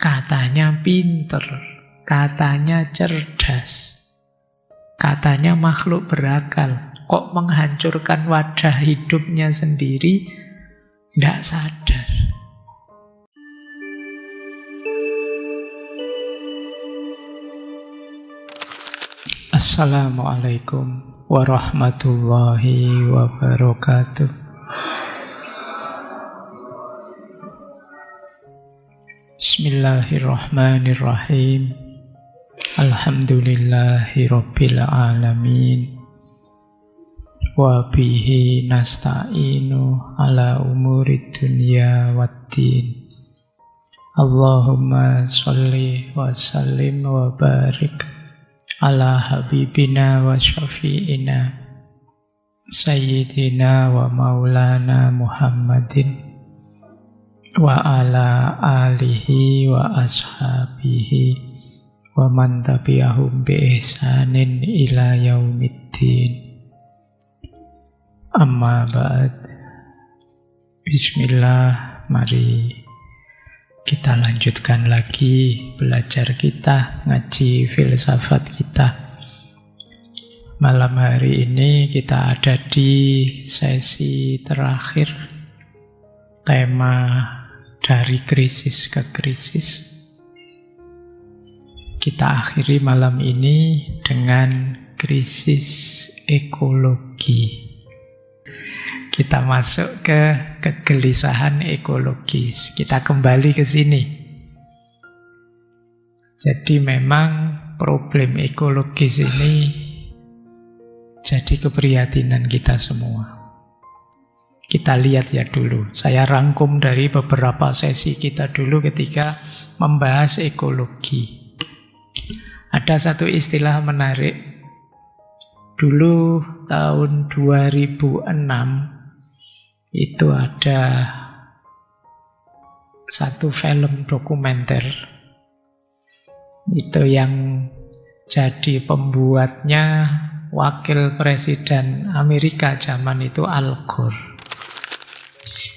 katanya pinter, katanya cerdas, katanya makhluk berakal. Kok menghancurkan wadah hidupnya sendiri, tidak sadar. Assalamualaikum warahmatullahi wabarakatuh. Bismillahirrahmanirrahim. Alhamdulillahi rabbil alamin. Wa bihi nasta'inu ala umurid dunya waddin. Allahumma sholli wa sallim wa barik ala habibina wa syafi'ina sayyidina wa maulana Muhammadin wa ala alihi wa ashabihi wa man tabi'ahum bi ihsanin ila yaumiddin. Amma ba'd. Bismillah, mari kita lanjutkan lagi belajar kita, ngaji filsafat kita. Malam hari ini kita ada di sesi terakhir, tema dari krisis ke krisis. Kita akhiri malam ini dengan krisis ekologi. Kita masuk ke kegelisahan ekologis. Kita kembali ke sini. Jadi memang problem ekologis ini jadi keprihatinan kita semua. Kita lihat ya dulu. Saya rangkum dari beberapa sesi kita dulu ketika membahas ekologi. Ada satu istilah menarik. Dulu tahun 2006 itu ada satu film dokumenter. Itu yang jadi pembuatnya wakil presiden Amerika zaman itu, Al Gore.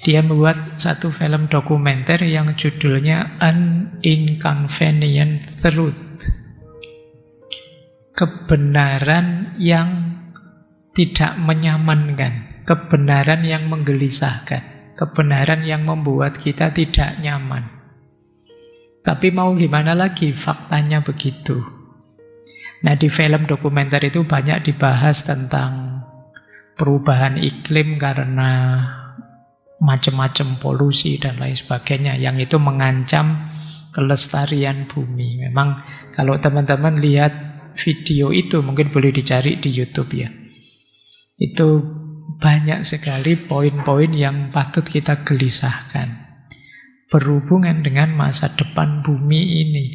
Dia membuat satu film dokumenter yang judulnya An Inconvenient Truth. Kebenaran yang tidak menyamankan, kebenaran yang menggelisahkan, kebenaran yang membuat kita tidak nyaman. Tapi mau gimana lagi, faktanya begitu. Nah, di film dokumenter itu banyak dibahas tentang perubahan iklim karena macam-macam polusi dan lain sebagainya, yang itu mengancam kelestarian bumi. Memang kalau teman-teman lihat video itu, mungkin boleh dicari di YouTube ya. Itu banyak sekali poin-poin yang patut kita gelisahkan berhubungan dengan masa depan bumi ini.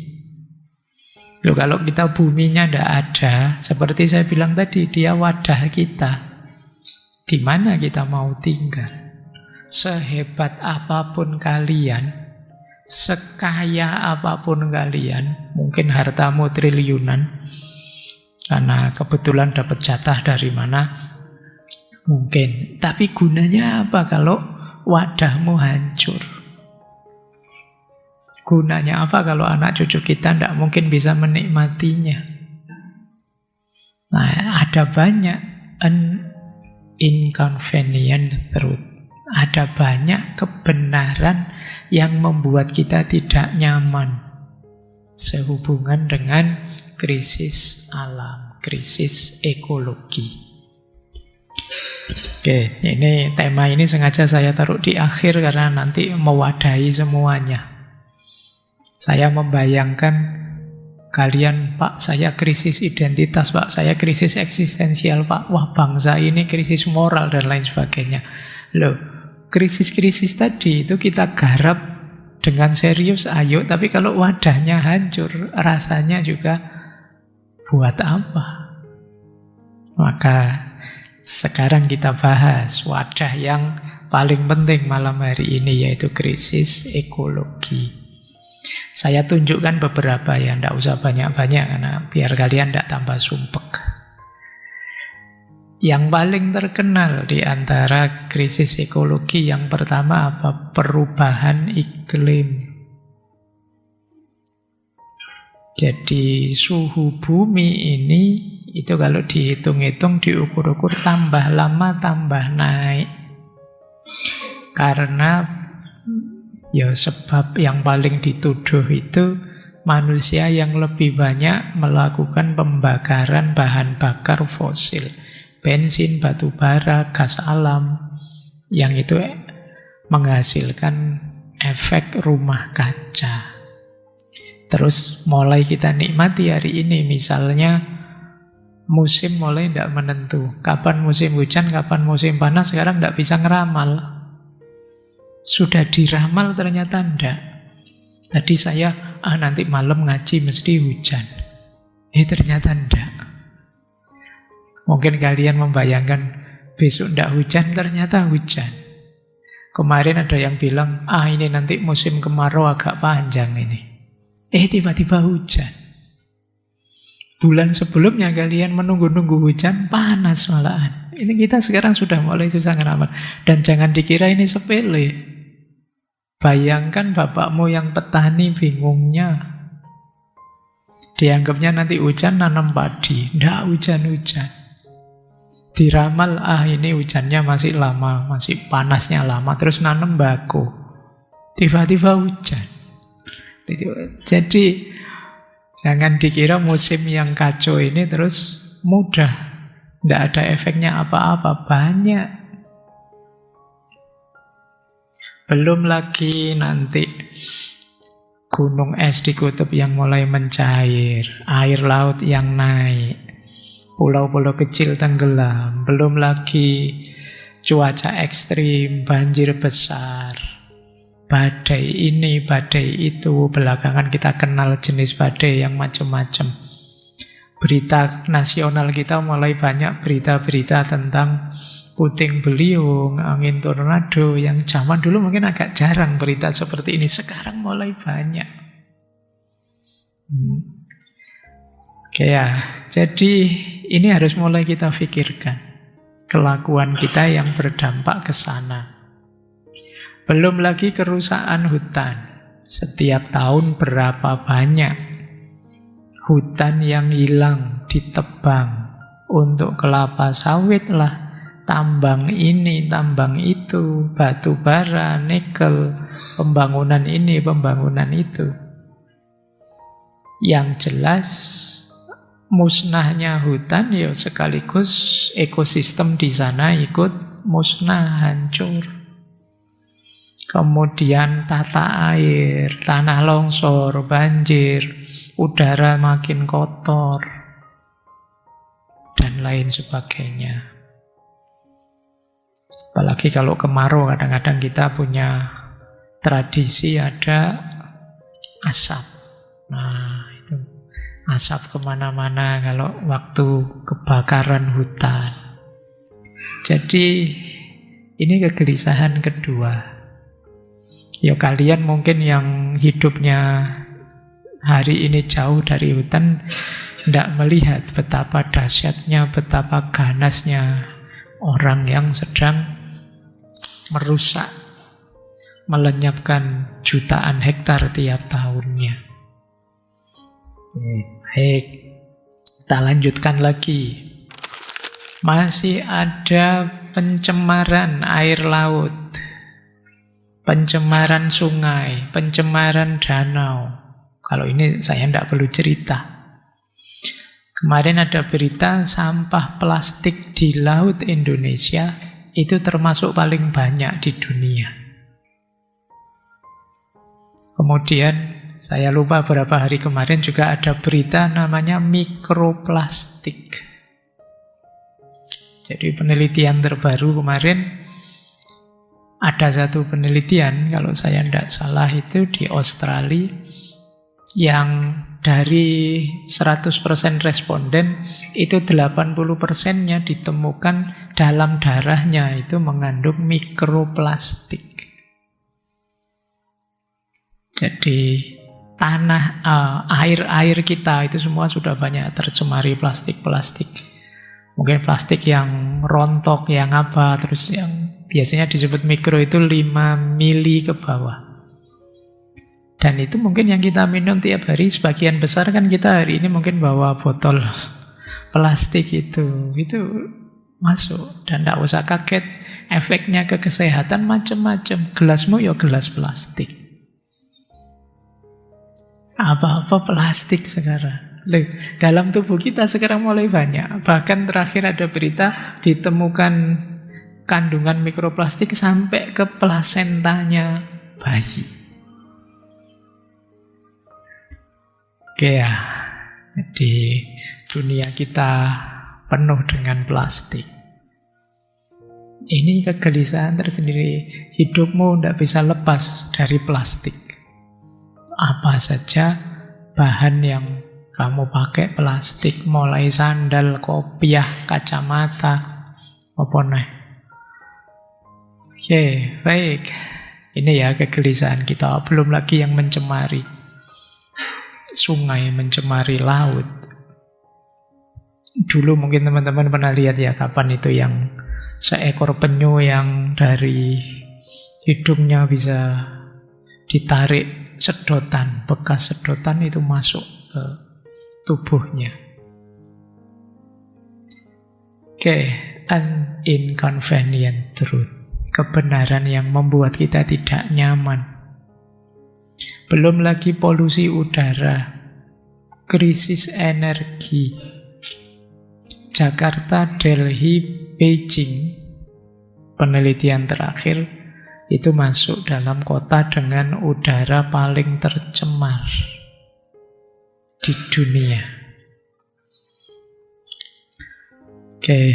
Loh, kalau kita buminya tidak ada, seperti saya bilang tadi, dia wadah kita. Di mana kita mau tinggal? Sehebat apapun kalian, sekaya apapun kalian, mungkin hartamu triliunan, karena kebetulan dapat jatah dari mana, mungkin. Tapi gunanya apa kalau wadahmu hancur? Gunanya apa kalau anak cucu kita tidak mungkin bisa menikmatinya? Nah, ada banyak inconvenient truth. Ada banyak kebenaran yang membuat kita tidak nyaman sehubungan dengan krisis alam, krisis ekologi. Oke, ini tema ini sengaja saya taruh di akhir karena nanti mewadahi semuanya. Saya membayangkan kalian, Pak, saya krisis identitas, Pak, saya krisis eksistensial, Pak, wah bangsa ini krisis moral dan lain sebagainya. Loh, krisis-krisis tadi itu kita garap dengan serius, ayo, tapi kalau wadahnya hancur, rasanya juga buat apa? Maka sekarang kita bahas wadah yang paling penting malam hari ini, yaitu krisis ekologi. Saya tunjukkan beberapa ya, tidak usah banyak-banyak karena biar kalian tidak tambah sumpek. Yang paling terkenal di antara krisis ekologi yang pertama apa? Perubahan iklim. Jadi suhu bumi ini itu kalau dihitung-hitung, diukur-ukur tambah lama tambah naik. Karena ya sebab yang paling dituduh itu manusia yang lebih banyak melakukan pembakaran bahan bakar fosil. Bensin, batu bara, gas alam. Yang itu menghasilkan efek rumah kaca. Terus mulai kita nikmati hari ini, misalnya musim mulai tidak menentu. Kapan musim hujan, kapan musim panas, sekarang tidak bisa ngeramal. Sudah diramal ternyata tidak. Tadi saya, nanti malam ngaji mesti hujan. Ternyata tidak. Mungkin kalian membayangkan besok tidak hujan, ternyata hujan. Kemarin ada yang bilang, ini nanti musim kemarau agak panjang ini. Tiba-tiba hujan. Bulan sebelumnya kalian menunggu-nunggu hujan, panas malahan. Ini kita sekarang sudah mulai susah ngeramal. Dan jangan dikira ini sepele. Bayangkan bapakmu yang petani bingungnya. Dianggapnya nanti hujan nanam padi. Nggak hujan-hujan. Diramal, ini hujannya masih lama, masih panasnya lama. Terus nanam bako. Tiba-tiba hujan. Jadi jangan dikira musim yang kacau ini terus mudah. Tidak ada efeknya apa-apa. Banyak. Belum lagi nanti gunung es di kutub yang mulai mencair, air laut yang naik, pulau-pulau kecil tenggelam. Belum lagi cuaca ekstrim, banjir besar, badai ini, badai itu. Belakangan kita kenal jenis badai yang macam-macam. Berita nasional kita mulai banyak berita-berita tentang puting beliung, angin tornado, yang zaman dulu mungkin agak jarang berita seperti ini. Sekarang mulai banyak. Oke ya, jadi ini harus mulai kita pikirkan. Kelakuan kita yang berdampak ke sana. Belum lagi kerusakan hutan. Setiap tahun berapa banyak hutan yang hilang, ditebang untuk kelapa sawit lah, tambang ini, tambang itu, batu bara, nikel, pembangunan ini, pembangunan itu. Yang jelas musnahnya hutan ya sekaligus ekosistem di sana ikut musnah, hancur. Kemudian tata air, tanah longsor, banjir, udara makin kotor, dan lain sebagainya. Apalagi kalau kemarau, kadang-kadang kita punya tradisi ada asap. Nah, itu asap kemana-mana kalau waktu kebakaran hutan. Jadi ini kegelisahan kedua. Ya kalian mungkin yang hidupnya hari ini jauh dari hutan tidak melihat betapa dahsyatnya, betapa ganasnya orang yang sedang merusak, melenyapkan jutaan hektar tiap tahunnya. Baik, kita lanjutkan lagi. Masih ada pencemaran air laut, pencemaran sungai, pencemaran danau. Kalau ini saya tidak perlu cerita. Kemarin ada berita sampah plastik di laut Indonesia itu termasuk paling banyak di dunia. Kemudian saya lupa beberapa hari kemarin juga ada berita namanya mikroplastik. Jadi penelitian terbaru kemarin, ada satu penelitian, kalau saya tidak salah itu di Australia, yang dari 100% responden, itu 80%-nya ditemukan dalam darahnya itu mengandung mikroplastik. Jadi tanah, air-air kita itu semua sudah banyak tercemari plastik-plastik. Mungkin plastik yang rontok, yang apa, terus yang biasanya disebut mikro itu 5 mili ke bawah. Dan itu mungkin yang kita minum tiap hari, sebagian besar kan kita hari ini mungkin bawa botol plastik itu masuk. Dan tidak usah kaget, efeknya ke kesehatan macam-macam. Gelasmu ya gelas plastik. Apa-apa plastik sekarang. Loh, dalam tubuh kita sekarang mulai banyak. Bahkan terakhir ada berita ditemukan kandungan mikroplastik sampai ke plasentanya bayi. Oke ya, jadi dunia kita penuh dengan plastik. Ini kegelisahan tersendiri. Hidupmu tidak bisa lepas dari plastik. Apa saja bahan yang kamu pakai plastik, mulai sandal, kopiah, kacamata, apa nih. Oke, baik. Ini ya kegelisahan kita. Belum lagi yang mencemari sungai, mencemari laut. Dulu mungkin teman-teman pernah lihat ya, kapan itu yang seekor penyu yang dari hidungnya bisa ditarik sedotan, bekas sedotan itu masuk ke tubuhnya. Oke, an inconvenient truth. Kebenaran yang membuat kita tidak nyaman. Belum lagi polusi udara, krisis energi. Jakarta, Delhi, Beijing, penelitian terakhir itu masuk dalam kota dengan udara paling tercemar di dunia. Oke,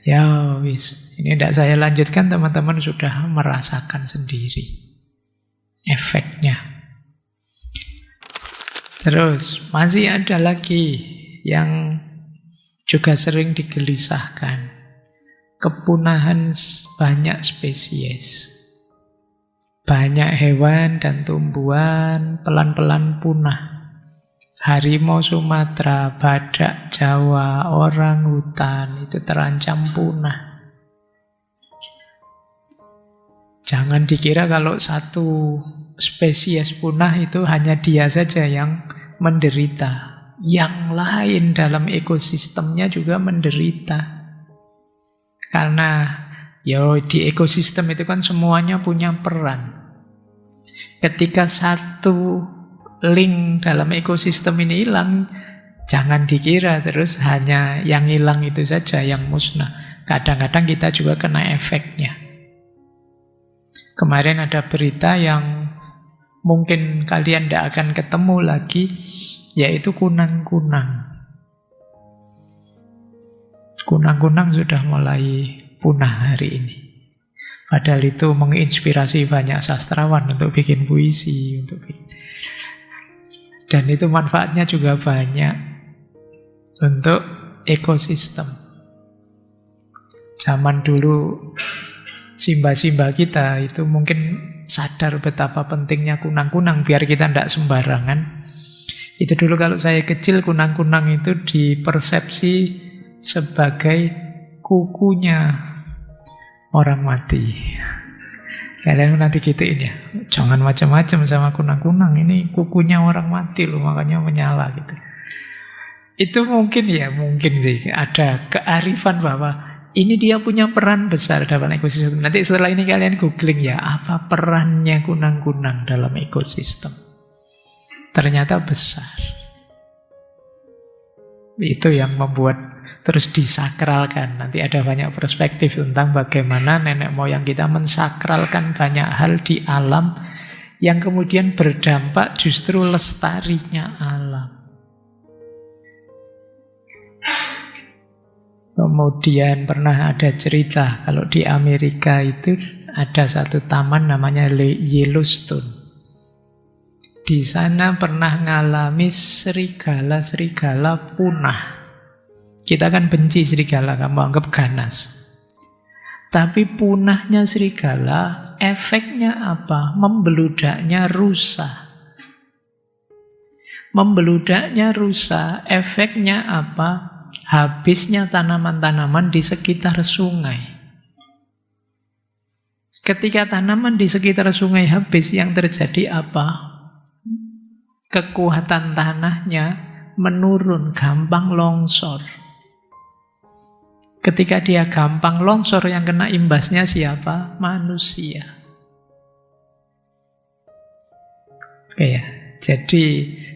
ya wis. Ini tidak saya lanjutkan, teman-teman sudah merasakan sendiri efeknya. Terus masih ada lagi yang juga sering digelisahkan. Kepunahan banyak spesies. Banyak hewan dan tumbuhan pelan-pelan punah. Harimau Sumatera, badak Jawa, orang hutan itu terancam punah. Jangan dikira kalau satu spesies punah itu hanya dia saja yang menderita. Yang lain dalam ekosistemnya juga menderita. Karena di ekosistem itu kan semuanya punya peran. Ketika satu link dalam ekosistem ini hilang, jangan dikira terus hanya yang hilang itu saja yang musnah. Kadang-kadang kita juga kena efeknya. Kemarin ada berita yang mungkin kalian tidak akan ketemu lagi, yaitu kunang-kunang. Kunang-kunang sudah mulai punah hari ini. Padahal itu menginspirasi banyak sastrawan untuk bikin puisi, dan itu manfaatnya juga banyak untuk ekosistem. Zaman dulu Simba-simba kita itu mungkin sadar betapa pentingnya kunang-kunang biar kita tidak sembarangan. Itu dulu kalau saya kecil, kunang-kunang itu dipersepsi sebagai kukunya orang mati. Kalian nanti gituin ya, jangan macam-macam sama kunang-kunang, ini kukunya orang mati loh, makanya menyala gitu. Itu mungkin sih ada kearifan bahwa ini dia punya peran besar dalam ekosistem. Nanti setelah ini kalian googling ya, apa perannya kunang-kunang dalam ekosistem. Ternyata besar. Itu yang membuat terus disakralkan. Nanti ada banyak perspektif tentang bagaimana nenek moyang kita mensakralkan banyak hal di alam yang kemudian berdampak justru lestarinya alam. Kemudian pernah ada cerita kalau di Amerika itu ada satu taman namanya Yellowstone. Di sana pernah ngalami serigala-serigala punah. Kita kan benci serigala, kamu anggap ganas. Tapi punahnya serigala, efeknya apa? Membeludaknya rusa. Membeludaknya rusa, efeknya apa? Habisnya tanaman-tanaman di sekitar sungai. Ketika tanaman di sekitar sungai habis, yang terjadi apa? kekuatan tanahnya menurun, gampang longsor. Ketika dia gampang longsor, yang kena imbasnya siapa? Manusia. Oke ya. Jadi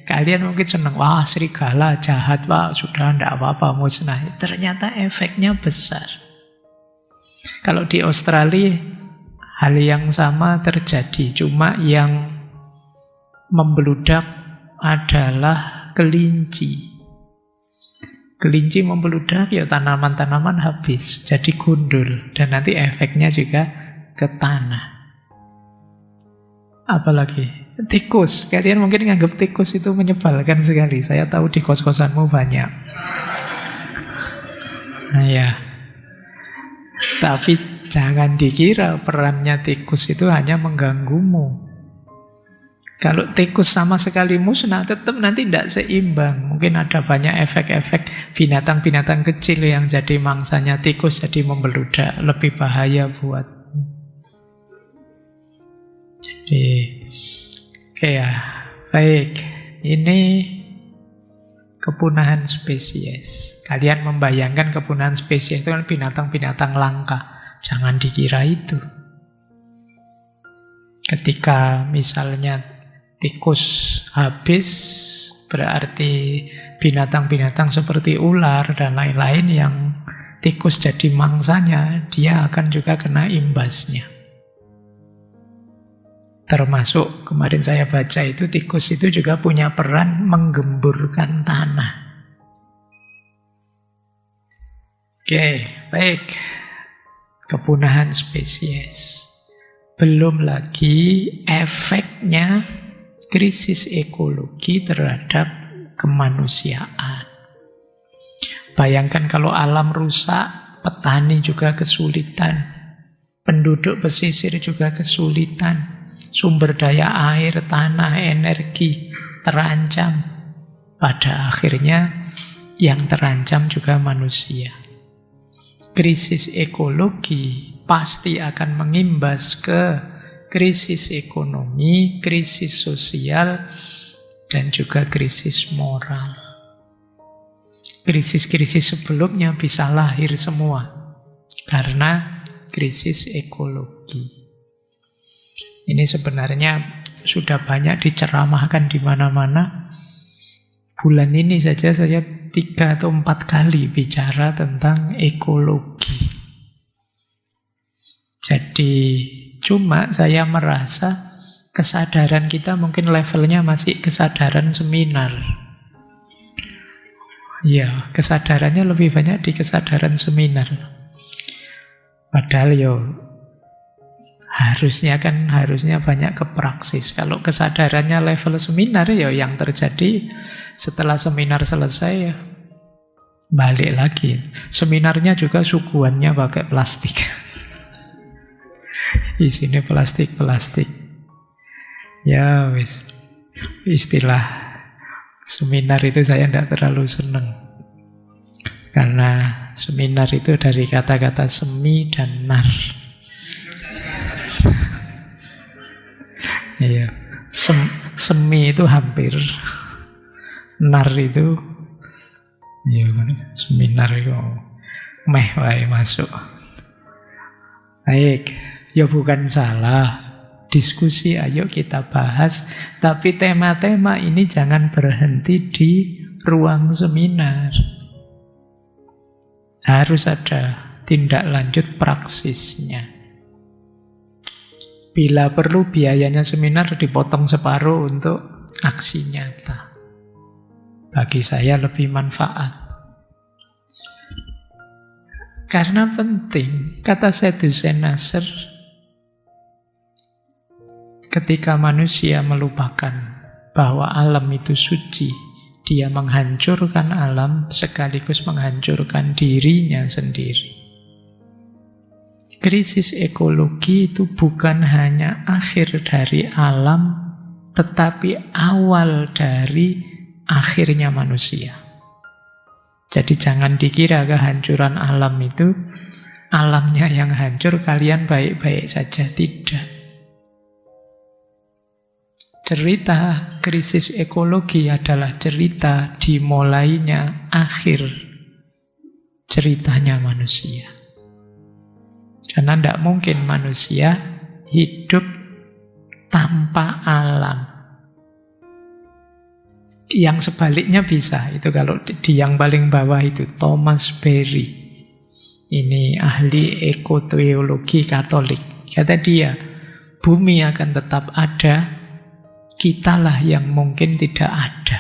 kalian mungkin senang, wah serigala jahat, wah sudah tidak apa-apa musnah. Ternyata efeknya besar. Kalau di Australia hal yang sama terjadi, cuma yang membludak adalah kelinci. Kelinci membeludak, ya tanaman-tanaman habis, jadi gundul. Dan nanti efeknya juga ke tanah. Apalagi tikus. Kalian mungkin nganggap tikus itu menyebalkan sekali. Saya tahu di kos-kosanmu banyak. Nah ya. Tapi jangan dikira perannya tikus itu hanya mengganggumu. Kalau tikus sama sekali musnah, tetap nanti tidak seimbang. Mungkin ada banyak efek-efek binatang-binatang kecil yang jadi mangsanya tikus, jadi membeludak. Lebih bahaya buat. Jadi, oke ya, baik. Ini kepunahan spesies. Kalian membayangkan kepunahan spesies itu kan binatang-binatang langka. Jangan dikira itu. Ketika misalnya tikus habis, berarti binatang-binatang seperti ular dan lain-lain yang tikus jadi mangsanya, dia akan juga kena imbasnya. Termasuk kemarin saya baca itu, tikus itu juga punya peran menggemburkan tanah. Oke, baik. Kepunahan spesies. Belum lagi efeknya krisis ekologi terhadap kemanusiaan. Bayangkan kalau alam rusak, petani juga kesulitan, penduduk pesisir juga kesulitan, sumber daya air, tanah, energi terancam. Pada akhirnya yang terancam juga manusia. Krisis ekologi pasti akan mengimbas ke krisis ekonomi, krisis sosial, dan juga krisis moral. Krisis-krisis sebelumnya bisa lahir semua karena krisis ekologi. Ini sebenarnya sudah banyak diceramahkan di mana-mana. Bulan ini saja saya 3 atau 4 kali bicara tentang ekologi. Jadi cuma saya merasa kesadaran kita mungkin levelnya masih kesadaran seminar. Ya, kesadarannya lebih banyak di kesadaran seminar. Padahal harusnya banyak ke praksis. Kalau kesadarannya level seminar, yang terjadi setelah seminar selesai balik lagi. Seminarnya juga suguhannya pakai plastik. Isinya plastik. Ya wis. Istilah seminar itu saya tidak terlalu senang. Karena seminar itu dari kata-kata semi dan nar. Iya. Semi itu hampir. Nar itu seminar itu meh wae masuk. Baik. Ya bukan salah, diskusi ayo kita bahas, tapi tema-tema ini jangan berhenti di ruang seminar. Harus ada tindak lanjut praksisnya. Bila perlu biayanya seminar dipotong separuh untuk aksi nyata. Bagi saya lebih manfaat. Karena penting, kata Syed Hussein Nasr, ketika manusia melupakan bahwa alam itu suci, dia menghancurkan alam sekaligus menghancurkan dirinya sendiri. Krisis ekologi itu bukan hanya akhir dari alam, tetapi awal dari akhirnya manusia. Jadi jangan dikira kehancuran alam itu alamnya yang hancur, kalian baik-baik saja. Tidak. Cerita krisis ekologi adalah cerita dimulainya akhir ceritanya manusia. Karena tidak mungkin manusia hidup tanpa alam. Yang sebaliknya bisa. Itu kalau di yang paling bawah itu Thomas Berry. Ini ahli ekoteologi Katolik. Kata dia, bumi akan tetap ada, kitalah yang mungkin tidak ada,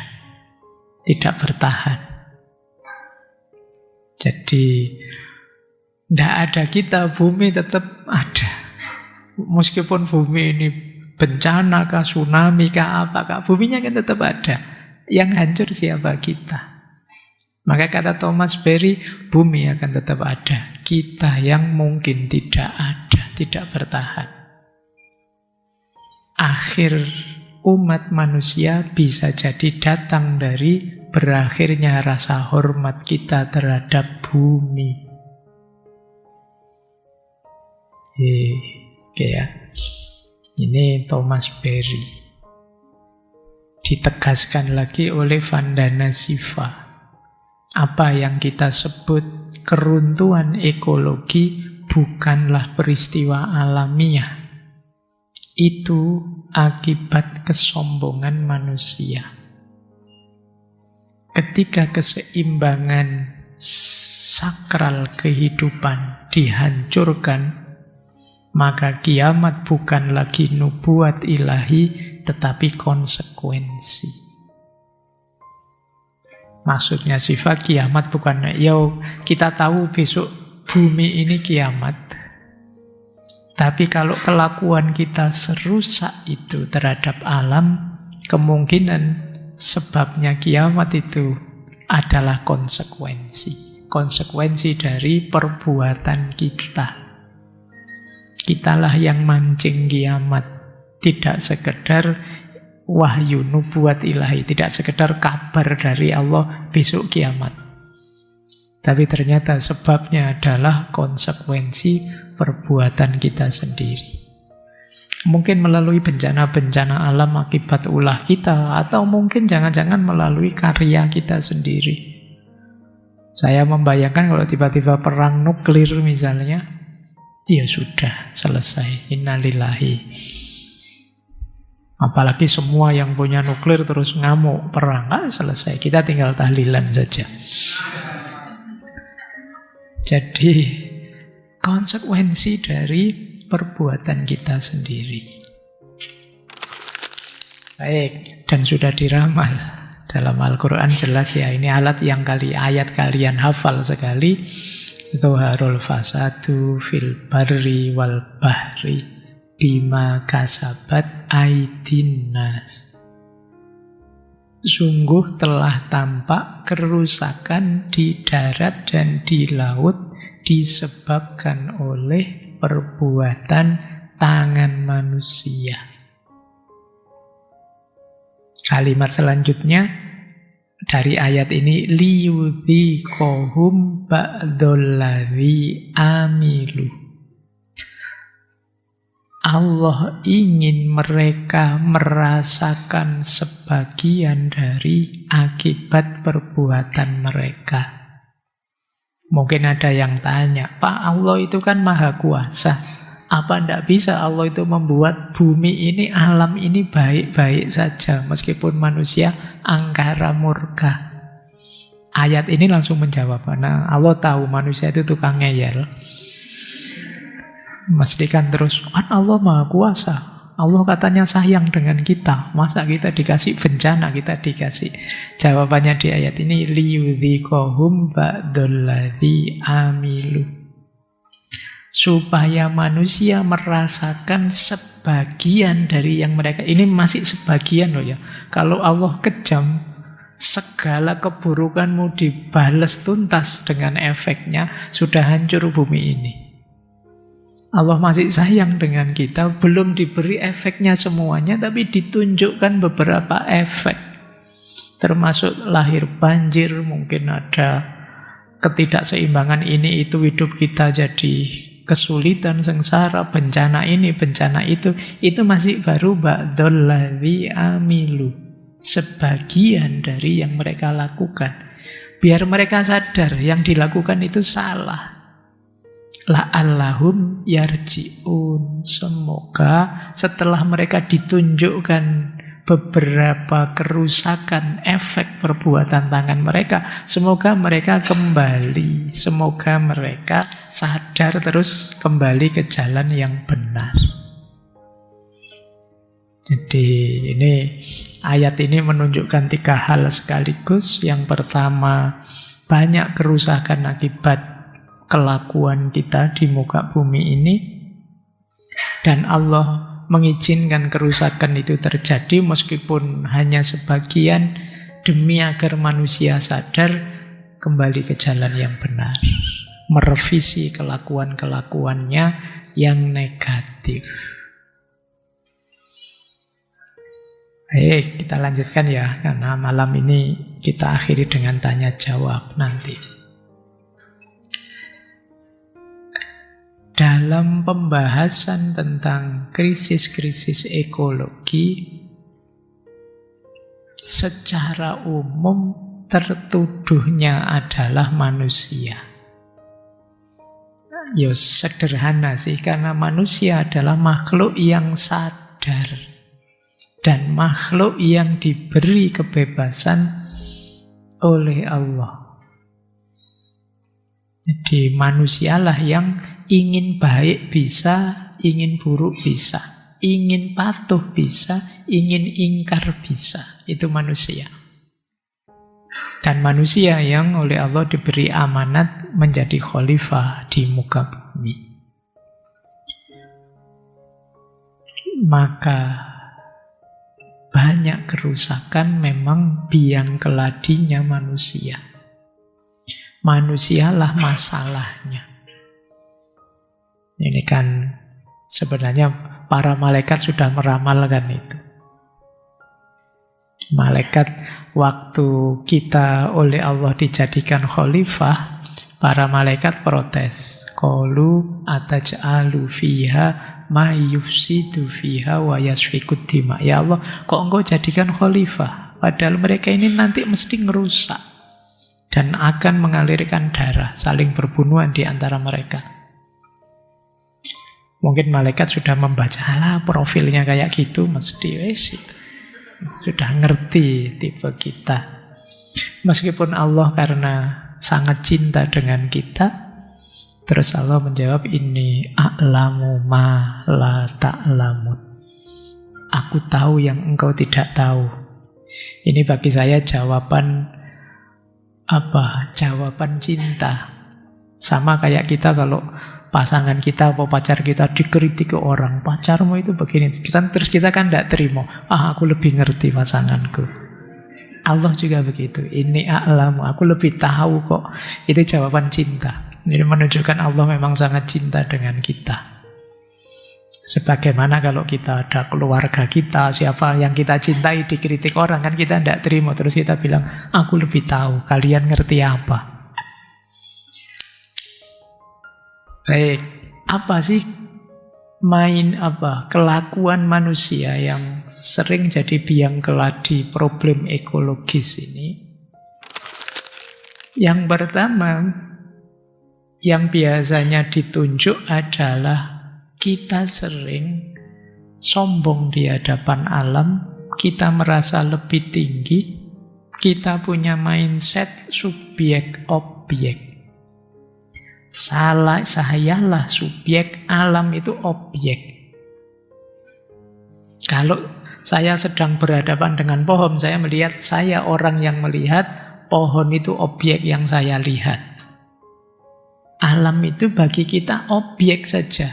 tidak bertahan. Jadi tidak ada kita, bumi tetap ada. Meskipun bumi ini bencana kah, tsunami kah, apakah, buminya kan tetap ada. Yang hancur siapa? Kita. Maka kata Thomas Berry, bumi akan tetap ada, kita yang mungkin tidak ada, tidak bertahan. Akhir umat manusia bisa jadi datang dari berakhirnya rasa hormat kita terhadap bumi. Oke ya. Ini Thomas Berry. Ditegaskan lagi oleh Vandana Shiva. Apa yang kita sebut keruntuhan ekologi bukanlah peristiwa alamiah. Itu akibat kesombongan manusia. Ketika keseimbangan sakral kehidupan dihancurkan, maka kiamat bukan lagi nubuat ilahi, tetapi konsekuensi. Maksudnya sifat kiamat bukan, kita tahu besok bumi ini kiamat. Tapi kalau kelakuan kita serusak itu terhadap alam, kemungkinan sebabnya kiamat itu adalah konsekuensi. Konsekuensi dari perbuatan kita. Kitalah yang mancing kiamat. Tidak sekedar wahyu nubuat ilahi, tidak sekedar kabar dari Allah besok kiamat. Tapi ternyata sebabnya adalah konsekuensi perbuatan kita sendiri. Mungkin melalui bencana-bencana alam akibat ulah kita, atau mungkin jangan-jangan melalui karya kita sendiri. Saya membayangkan kalau tiba-tiba perang nuklir misalnya, ya sudah, selesai. Innalillahi. Apalagi semua yang punya nuklir terus ngamuk perang, selesai. Kita tinggal tahlilan saja. Jadi konsekuensi dari perbuatan kita sendiri. Baik, dan sudah diramal dalam Al-Quran jelas ya, ini ayat kalian hafal sekali. Zuharul fasadu fil barri wal bahri bima kasabat aydin nas. Sungguh telah tampak kerusakan di darat dan di laut disebabkan oleh perbuatan tangan manusia. Kalimat selanjutnya dari ayat ini, liyudhiqahum ba'dalladzi amilu. Allah ingin mereka merasakan sebagian dari akibat perbuatan mereka. Mungkin ada yang tanya, Pak, Allah itu kan maha kuasa. Apa tidak bisa Allah itu membuat bumi ini, alam ini baik-baik saja, meskipun manusia angkara murka? Ayat ini langsung menjawab, karena Allah tahu manusia itu tukang ngeyel. Mestikan terus, kan Allah maha kuasa, Allah katanya sayang dengan kita, masa kita dikasih bencana, kita dikasih. Jawabannya di ayat ini, liyudhiqahum ba'dalladzi amilu. Supaya manusia merasakan sebagian dari yang mereka, ini masih sebagian loh ya. Kalau Allah kejam, segala keburukanmu dibalas tuntas dengan efeknya, sudah hancur bumi ini. Allah masih sayang dengan kita, belum diberi efeknya semuanya, tapi ditunjukkan beberapa efek. Termasuk lahir banjir, mungkin ada ketidakseimbangan ini, itu hidup kita jadi kesulitan, sengsara, bencana ini, bencana itu masih baru ba'dol ladzi amilu, sebagian dari yang mereka lakukan. Biar mereka sadar yang dilakukan itu salah. La'allahum yarji'un. Semoga setelah mereka ditunjukkan beberapa kerusakan efek perbuatan tangan mereka, semoga mereka kembali, semoga mereka sadar terus kembali ke jalan yang benar. Jadi ini ayat ini menunjukkan 3 hal sekaligus. Yang pertama, banyak kerusakan akibat kelakuan kita di muka bumi ini, dan Allah mengizinkan kerusakan itu terjadi meskipun hanya sebagian, demi agar manusia sadar kembali ke jalan yang benar, merevisi kelakuan-kelakuannya yang negatif. Baik, kita lanjutkan ya, karena malam ini kita akhiri dengan tanya jawab nanti. Dalam pembahasan tentang krisis-krisis ekologi, secara umum tertuduhnya adalah manusia. Ya sederhana sih, karena manusia adalah makhluk yang sadar dan makhluk yang diberi kebebasan oleh Allah. Jadi manusialah yang ingin baik bisa, ingin buruk bisa, ingin patuh bisa, ingin ingkar bisa. Itu manusia. Dan manusia yang oleh Allah diberi amanat menjadi khalifah di muka bumi. Maka banyak kerusakan memang biang keladinya manusia. Manusialah masalahnya. Ini kan sebenarnya para malaikat sudah meramalkan itu. Malaikat waktu kita oleh Allah dijadikan khalifah, para malaikat protes. Qalu ataj'alu fiha ma yufsidu fiha wa yasfikud dima. Ya Allah, kok engkau jadikan khalifah? Padahal mereka ini nanti mesti ngerusak dan akan mengalirkan darah, saling berbunuhan di antara mereka. Mungkin malaikat sudah membaca, alah profilnya kayak gitu, mesti wes itu. Sudah ngerti tipe kita. Meskipun Allah karena sangat cinta dengan kita, terus Allah menjawab, ini a'lamu ma la ta'lamun. Aku tahu yang engkau tidak tahu. Ini bagi saya jawaban jawaban cinta. Sama kayak kita kalau pasangan kita atau pacar kita dikritik ke orang, pacarmu itu begini, terus kita kan tidak terima. Aku lebih ngerti pasanganku. Allah juga begitu. Ini a'lamu, aku lebih tahu kok. Itu jawaban cinta. Ini menunjukkan Allah memang sangat cinta dengan kita. Sebagaimana kalau kita ada keluarga kita, siapa yang kita cintai dikritik orang, kan kita tidak terima. Terus kita bilang, aku lebih tahu, kalian ngerti apa. Baik, apa sih kelakuan manusia yang sering jadi biang keladi problem ekologis ini? Yang pertama, yang biasanya ditunjuk adalah kita sering sombong di hadapan alam, kita merasa lebih tinggi, kita punya mindset subjek-objek. Sayalah subjek, alam itu objek. Kalau saya sedang berhadapan dengan pohon, saya melihat saya orang yang melihat, pohon itu objek yang saya lihat. Alam itu bagi kita objek saja.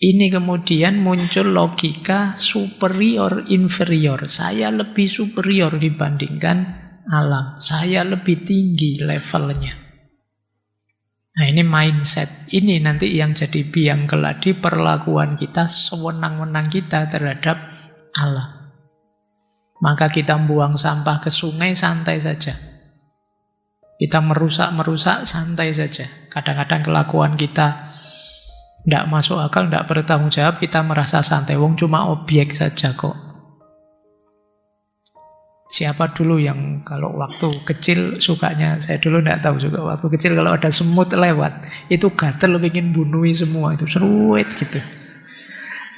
Ini kemudian muncul logika superior inferior. Saya lebih superior dibandingkan alam. Saya lebih tinggi levelnya. Nah ini mindset, ini nanti yang jadi biang keladi perlakuan kita, sewenang-wenang kita terhadap alam. Maka kita buang sampah ke sungai santai saja. Kita merusak santai saja. Kadang-kadang kelakuan kita tidak masuk akal, tidak bertanggung jawab, kita merasa santai. Wong cuma objek saja kok. Siapa dulu yang kalau waktu kecil sukanya, saya dulu tidak tahu juga, waktu kecil kalau ada semut lewat, itu gatel ingin bunuhi semua, itu seruit gitu.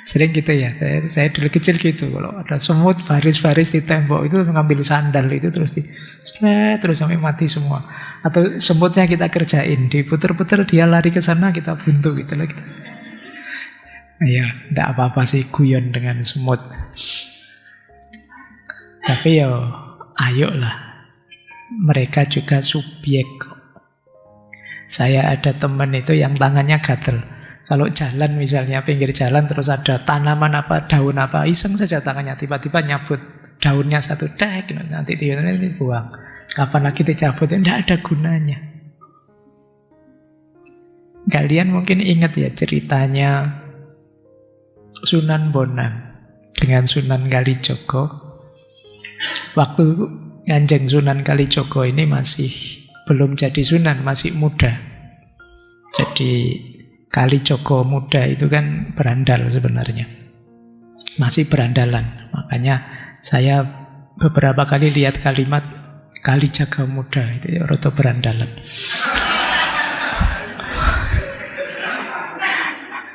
Sering gitu ya, saya dulu kecil gitu, kalau ada semut baris-baris di tembok itu mengambil sandal itu terus sampai mati semua. Atau semutnya kita kerjain, diputer-puter dia lari ke sana, kita buntu gitu lagi. Ya, tidak apa-apa sih guyon dengan semut. Tapi ya, ayolah, mereka juga subjek. Saya ada teman itu yang tangannya gatel. Kalau jalan misalnya, pinggir jalan terus ada tanaman apa, daun apa, iseng saja tangannya, tiba-tiba nyabut daunnya satu, nanti buang. Kapan lagi dicabut, tidak ada gunanya. Kalian mungkin ingat ya ceritanya Sunan Bonang dengan Sunan Kalijogo. Waktu Kanjeng Sunan Kalijogo ini masih belum jadi sunan, masih muda. Jadi Kalijogo muda itu kan berandal sebenarnya. Masih berandalan. Makanya saya beberapa kali lihat kalimat Kalijaga muda, itu roto berandalan.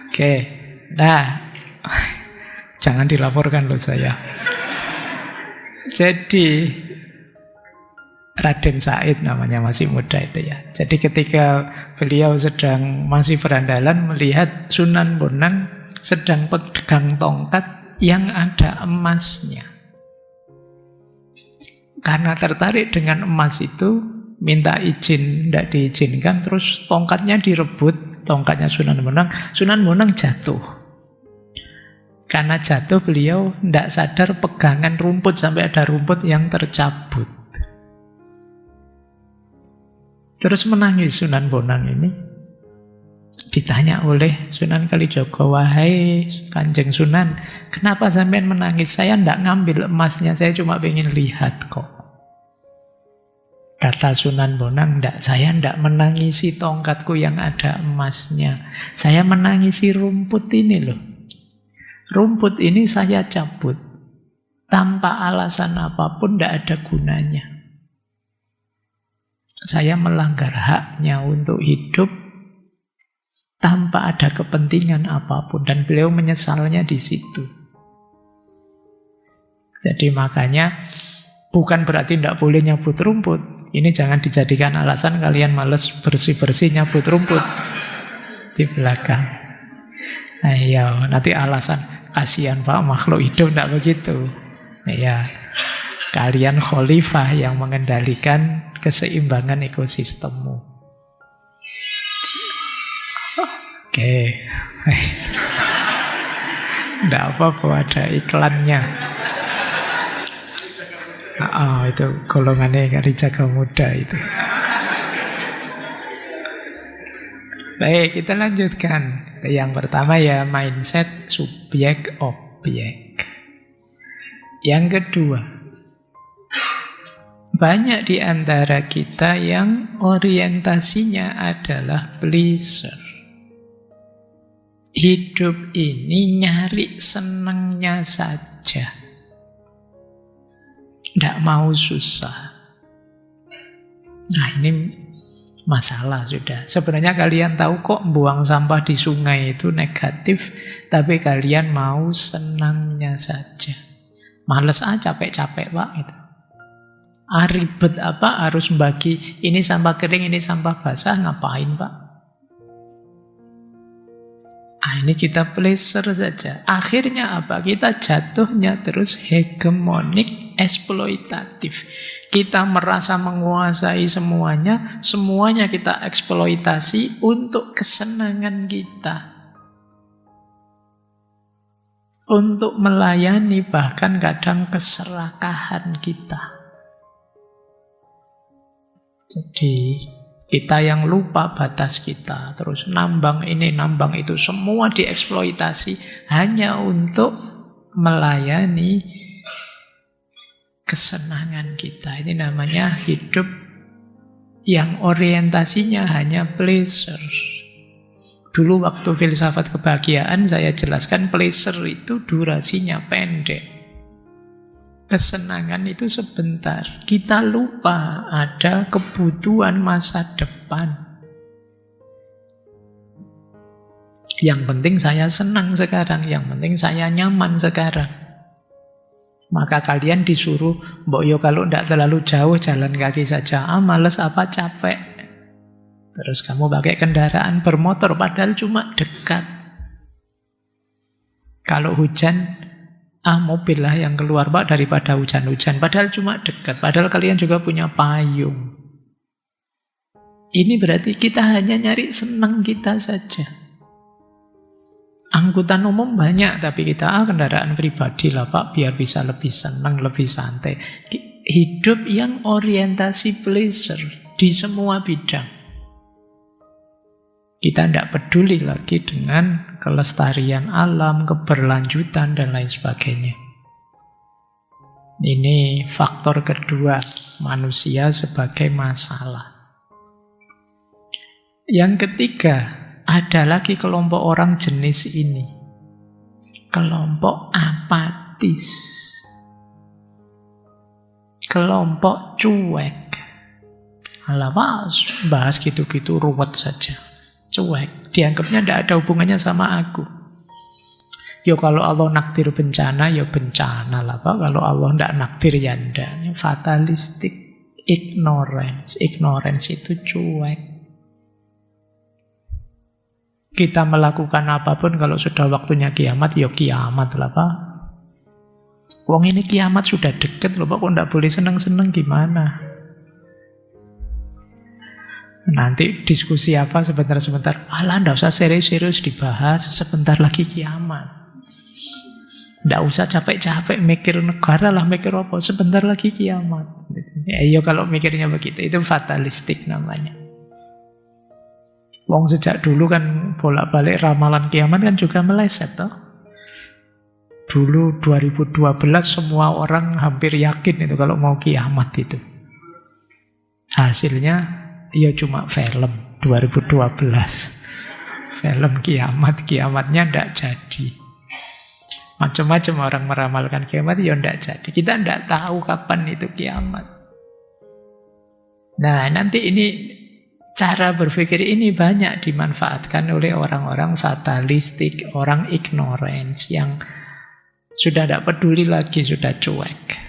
Oke, nah jangan dilaporkan loh saya. Jadi Raden Said namanya, masih muda itu ya. Jadi ketika beliau sedang masih berandalan melihat Sunan Bonang sedang pegang tongkat yang ada emasnya. Karena tertarik dengan emas itu, minta izin, tidak diizinkan, terus tongkatnya direbut, tongkatnya Sunan Bonang. Sunan Bonang jatuh. Karena jatuh beliau tidak sadar pegangan rumput, sampai ada rumput yang tercabut. Terus menangis Sunan Bonang ini. Ditanya oleh Sunan Kalijogo, wahai Kanjeng Sunan, kenapa sampean menangis? Saya tidak ngambil emasnya, saya cuma pengen lihat kok. Kata Sunan Bonang, saya tidak menangisi tongkatku yang ada emasnya. Saya menangisi rumput ini loh. Rumput ini saya cabut tanpa alasan apapun, tidak ada gunanya. Saya melanggar haknya untuk hidup tanpa ada kepentingan apapun, dan beliau menyesalnya di situ. Jadi makanya bukan berarti tidak boleh nyabut rumput. Ini jangan dijadikan alasan kalian malas bersih-bersih nyabut rumput di belakang. Ayo, nanti alasan kasihan Pak makhluk hidup, tidak begitu. Ya, kalian khalifah yang mengendalikan keseimbangan ekosistemmu. Oke. Tidak apa-apa, ada iklannya. Itu golongannya Kalijaga muda itu. Baik, kita lanjutkan. Yang pertama ya mindset subjek objek. Yang kedua, banyak di antara kita yang orientasinya adalah pleasure. Hidup ini nyari senangnya saja, tidak mau susah. Nah ini masalah sudah. Sebenarnya kalian tahu kok buang sampah di sungai itu negatif, tapi kalian mau senangnya saja. Males capek-capek Pak gitu. Ribet apa harus bagi ini sampah kering, ini sampah basah, ngapain Pak? Ini kita pleasure saja. Akhirnya apa? Kita jatuhnya terus hegemonik, eksploitatif. Kita merasa menguasai semuanya, semuanya kita eksploitasi untuk kesenangan kita. Untuk melayani bahkan kadang keserakahan kita. Jadi kita yang lupa batas kita, terus nambang ini, nambang itu, semua dieksploitasi hanya untuk melayani kesenangan kita. Ini namanya hidup yang orientasinya hanya pleasure. Dulu waktu filsafat kebahagiaan saya jelaskan pleasure itu durasinya pendek. Kesenangan itu sebentar. Kita lupa ada kebutuhan masa depan. Yang penting saya senang sekarang, yang penting saya nyaman sekarang. Maka kalian disuruh, mbok yo kalau ndak terlalu jauh jalan kaki saja. Males apa capek. Terus kamu pakai kendaraan bermotor padahal cuma dekat. Kalau hujan, mobil lah yang keluar Pak daripada hujan-hujan. Padahal cuma dekat. Padahal kalian juga punya payung. Ini berarti kita hanya nyari senang kita saja. Angkutan umum banyak, tapi kita kendaraan pribadi lah Pak, biar bisa lebih senang, lebih santai. Hidup yang orientasi pleasure di semua bidang. Kita tidak peduli lagi dengan kelestarian alam, keberlanjutan, dan lain sebagainya. Ini faktor kedua, manusia sebagai masalah. Yang ketiga, ada lagi kelompok orang jenis ini. Kelompok apatis. Kelompok cuek. Alah bahas gitu-gitu ruwet saja. Cuek, dianggapnya tidak ada hubungannya sama aku. Yo kalau Allah nakdir bencana, ya bencana lah Pak. Kalau Allah tidak nakdir, ya tidak. Fatalistik, ignorance. Ignorance itu cuek. Kita melakukan apapun kalau sudah waktunya kiamat, ya kiamat lah Pak. Wong ini kiamat sudah deket loh Pak, kok tidak boleh seneng-seneng gimana? Nanti diskusi apa sebentar-sebentar. Alah, tidak usah serius-serius dibahas. Sebentar lagi kiamat. Tidak usah capek-capek mikir negara lah, mikir apa. Sebentar lagi kiamat. Ya, kalau mikirnya begitu, itu fatalistik namanya. Wong sejak dulu kan bolak-balik ramalan kiamat kan juga meleset toh. Dulu 2012 semua orang hampir yakin itu kalau mau kiamat itu. Hasilnya ya cuma film 2012. Film kiamat, kiamatnya tidak jadi. Macam-macam orang meramalkan kiamat, ya tidak jadi. Kita tidak tahu kapan itu kiamat. Nah, nanti ini cara berpikir ini banyak dimanfaatkan oleh orang-orang fatalistik, orang ignorance yang sudah tidak peduli lagi, sudah cuek.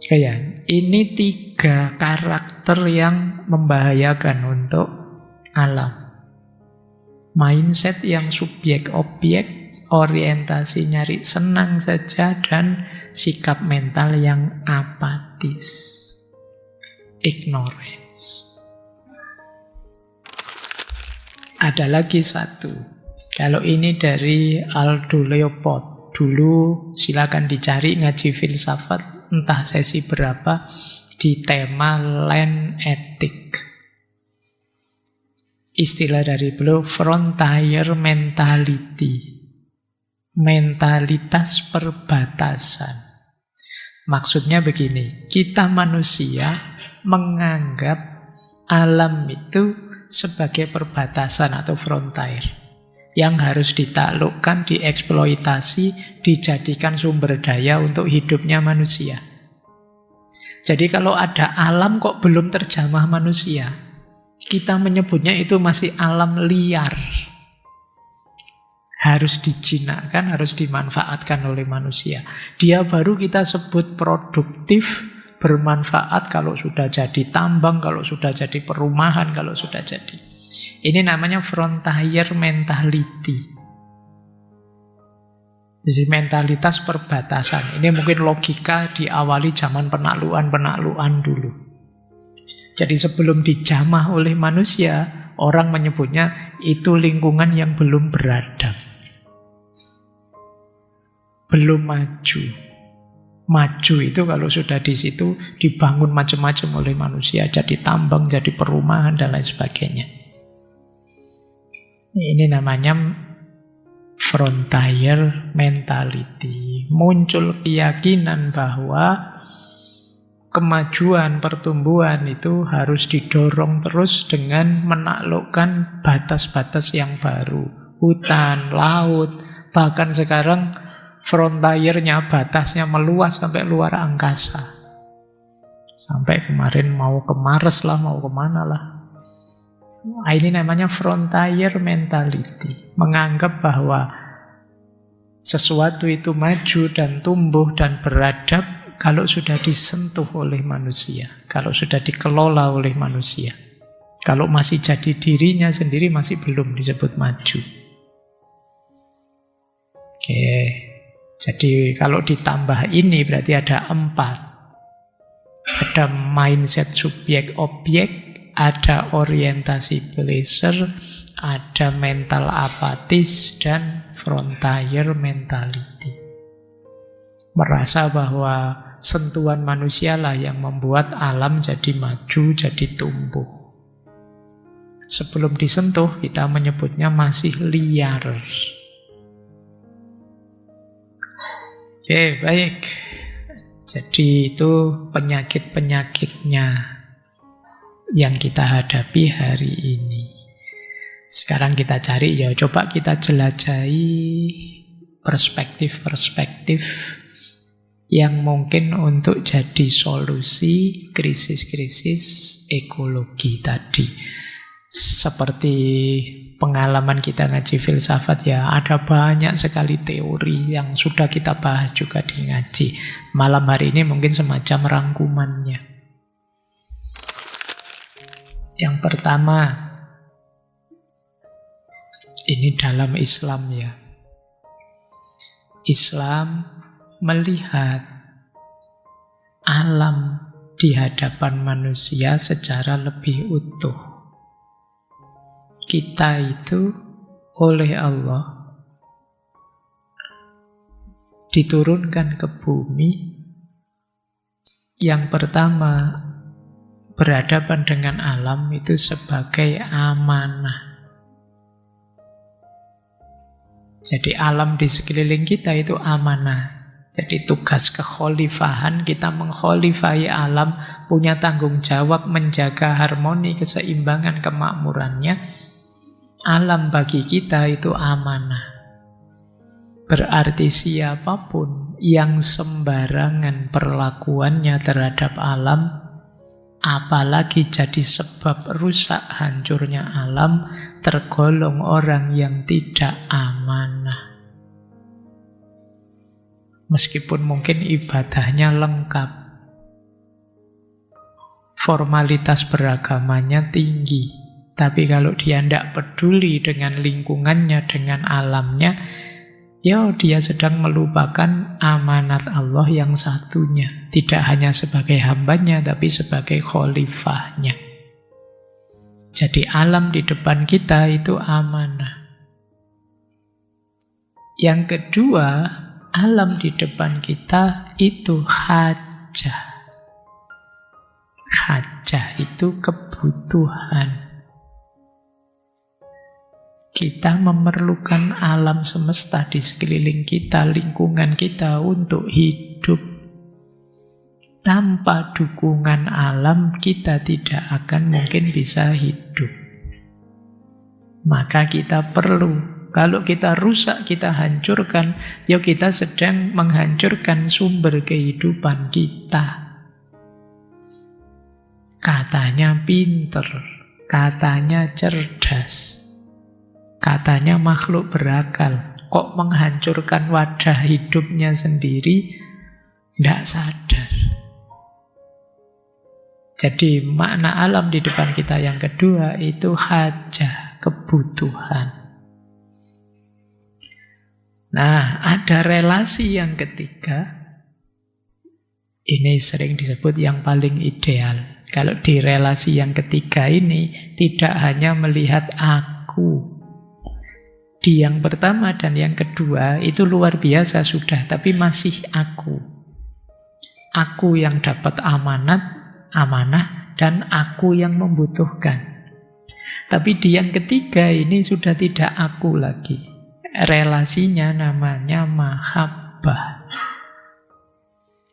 Kayak ini 3 karakter yang membahayakan untuk alam. Mindset yang subjek-objek, orientasi nyari senang saja, dan sikap mental yang apatis, ignorance. Ada lagi satu. Kalau ini dari Aldo Leopold. Dulu silakan dicari ngaji filsafat. Entah sesi berapa di tema land ethic. Istilah dari beliau frontier mentality. Mentalitas perbatasan. Maksudnya begini, kita manusia menganggap alam itu sebagai perbatasan atau frontier yang harus ditaklukkan, dieksploitasi, dijadikan sumber daya untuk hidupnya manusia. Jadi kalau ada alam kok belum terjamah manusia, kita menyebutnya itu masih alam liar. Harus dijinakkan, harus dimanfaatkan oleh manusia. Dia baru kita sebut produktif, bermanfaat kalau sudah jadi tambang, kalau sudah jadi perumahan, kalau sudah jadi. Ini namanya frontier mentality. Jadi mentalitas perbatasan. Ini mungkin logika diawali zaman penaklukan dulu. Jadi sebelum dijamah oleh manusia, orang menyebutnya itu lingkungan yang belum beradab. Belum maju. Maju itu kalau sudah di situ dibangun macam-macam oleh manusia. Jadi tambang, jadi perumahan, dan lain sebagainya. Ini namanya frontier mentality. Muncul keyakinan bahwa kemajuan, pertumbuhan itu harus didorong terus dengan menaklukkan batas-batas yang baru. Hutan, laut, bahkan sekarang frontiernya, batasnya meluas sampai luar angkasa. Sampai kemarin mau ke Mars lah, mau kemana lah. Nah, ini namanya frontier mentality. Menganggap bahwa sesuatu itu maju dan tumbuh dan beradab kalau sudah disentuh oleh manusia, kalau sudah dikelola oleh manusia. Kalau masih jadi dirinya sendiri masih belum disebut maju. Oke, jadi kalau ditambah ini berarti ada 4. Ada mindset subjek objek, ada orientasi pleasure, ada mental apatis, dan frontier mentality. Merasa bahwa sentuhan manusia lah yang membuat alam jadi maju, jadi tumbuh. Sebelum disentuh, kita menyebutnya masih liar. Oke, baik. Jadi itu penyakit-penyakitnya yang kita hadapi hari ini. Sekarang kita cari, ya coba kita jelajahi perspektif-perspektif yang mungkin untuk jadi solusi krisis-krisis ekologi tadi. Seperti pengalaman kita ngaji filsafat ya, ada banyak sekali teori yang sudah kita bahas juga di ngaji. Malam hari ini mungkin semacam rangkumannya. Yang pertama, ini dalam Islam ya. Islam melihat alam di hadapan manusia secara lebih utuh. Kita itu oleh Allah diturunkan ke bumi. Yang pertama, berhadapan dengan alam itu sebagai amanah. Jadi alam di sekeliling kita itu amanah. Jadi tugas kekhalifahan, kita mengkhalifai alam, punya tanggung jawab menjaga harmoni, keseimbangan, kemakmurannya. Alam bagi kita itu amanah. Berarti siapapun yang sembarangan perlakuannya terhadap alam, apalagi jadi sebab rusak hancurnya alam, tergolong orang yang tidak amanah. Meskipun mungkin ibadahnya lengkap, formalitas beragamanya tinggi, tapi kalau dia tidak peduli dengan lingkungannya, dengan alamnya, ya dia sedang melupakan amanat Allah yang satunya. Tidak hanya sebagai hambanya, tapi sebagai khalifahnya. Jadi alam di depan kita itu amanah. Yang kedua, alam di depan kita itu hajah. Hajah itu kebutuhan. Kita memerlukan alam semesta di sekeliling kita, lingkungan kita untuk hidup. Tanpa dukungan alam, kita tidak akan mungkin bisa hidup. Maka kita perlu, kalau kita rusak, kita hancurkan, ya kita sedang menghancurkan sumber kehidupan kita. Katanya pinter, katanya cerdas, katanya makhluk berakal, kok menghancurkan wadah hidupnya sendiri, tidak sadar. Jadi makna alam di depan kita yang kedua itu hajah, kebutuhan. Nah, ada relasi yang ketiga. Ini sering disebut yang paling ideal. Kalau di relasi yang ketiga ini tidak hanya melihat aku. Di yang pertama dan yang kedua itu luar biasa sudah, tapi masih aku. Aku yang dapat amanah, dan aku yang membutuhkan. Tapi di yang ketiga ini sudah tidak aku lagi. Relasinya namanya mahabbah.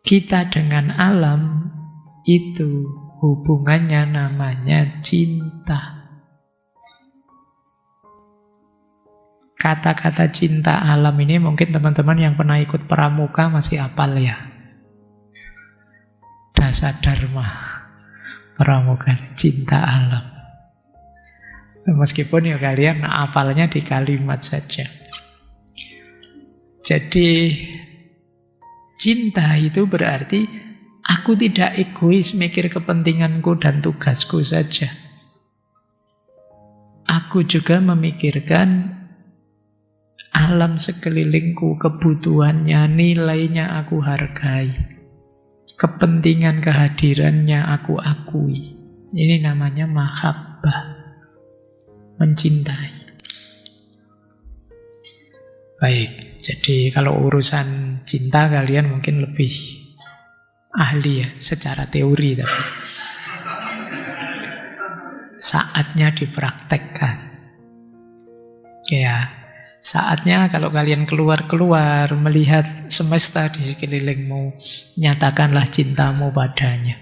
Kita dengan alam itu hubungannya namanya cinta. Kata-kata cinta alam ini mungkin teman-teman yang pernah ikut pramuka masih hafal ya. Dasa Dharma pramuka, cinta alam. Meskipun ya kalian hafalnya di kalimat saja. Jadi cinta itu berarti aku tidak egois mikir kepentinganku dan tugasku saja. Aku juga memikirkan alam sekelilingku, kebutuhannya, nilainya aku hargai. Kepentingan kehadirannya aku akui. Ini namanya mahabbah. Mencintai. Baik, jadi kalau urusan cinta kalian mungkin lebih ahli ya, secara teori tapi saatnya dipraktekkan. Ya, saatnya kalau kalian keluar-keluar melihat semesta di sekelilingmu, nyatakanlah cintamu padanya.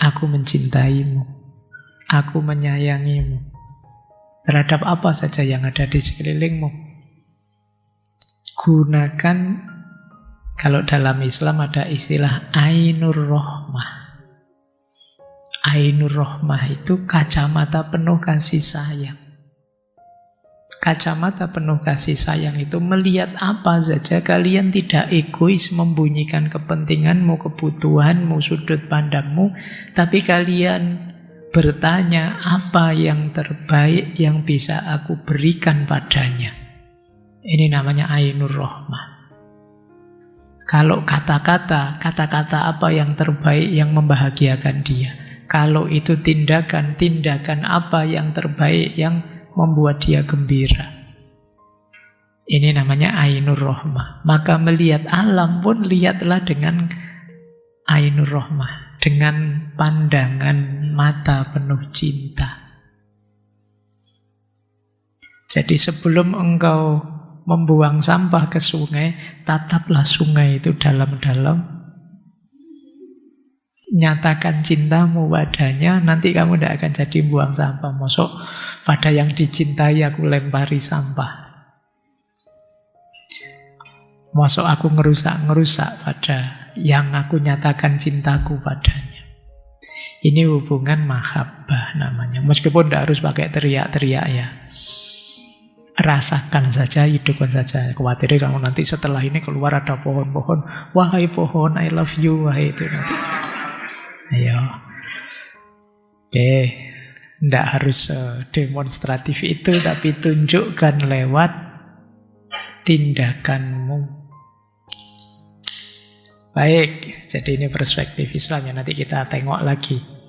Aku mencintaimu, aku menyayangimu. Terhadap apa saja yang ada di sekelilingmu. Gunakan, kalau dalam Islam ada istilah Ainur Rohmah. Ainur Rohmah itu kacamata penuh kasih sayang. Kacamata penuh kasih sayang itu melihat apa saja, kalian tidak egois membunyikan kepentinganmu, kebutuhanmu, sudut pandangmu, tapi kalian bertanya apa yang terbaik yang bisa aku berikan padanya. Ini namanya Ainur Rohmah. Kalau kata-kata apa yang terbaik yang membahagiakan dia. Kalau itu tindakan apa yang terbaik yang membuat dia gembira. Ini namanya Ainur Rohmah. Maka melihat alam pun lihatlah dengan Ainur Rohmah, dengan pandangan mata penuh cinta. Jadi sebelum engkau membuang sampah ke sungai, tataplah sungai itu dalam-dalam. Nyatakan cintamu padanya, nanti kamu tidak akan jadi buang sampah. Mosok pada yang dicintai aku lempari sampah. Mosok aku ngerusak pada yang aku nyatakan cintaku padanya. Ini hubungan mahabbah namanya. Meskipun tidak harus pakai teriak-teriak ya. Rasakan saja, hidupkan saja. Khawatirnya kamu nanti setelah ini keluar ada pohon-pohon. Wahai pohon, I love you. Wahai itu nanti. Ayo. Oke. Tidak harus demonstratif itu, tapi tunjukkan lewat tindakanmu. Baik, jadi ini perspektif Islam yang nanti kita tengok lagi.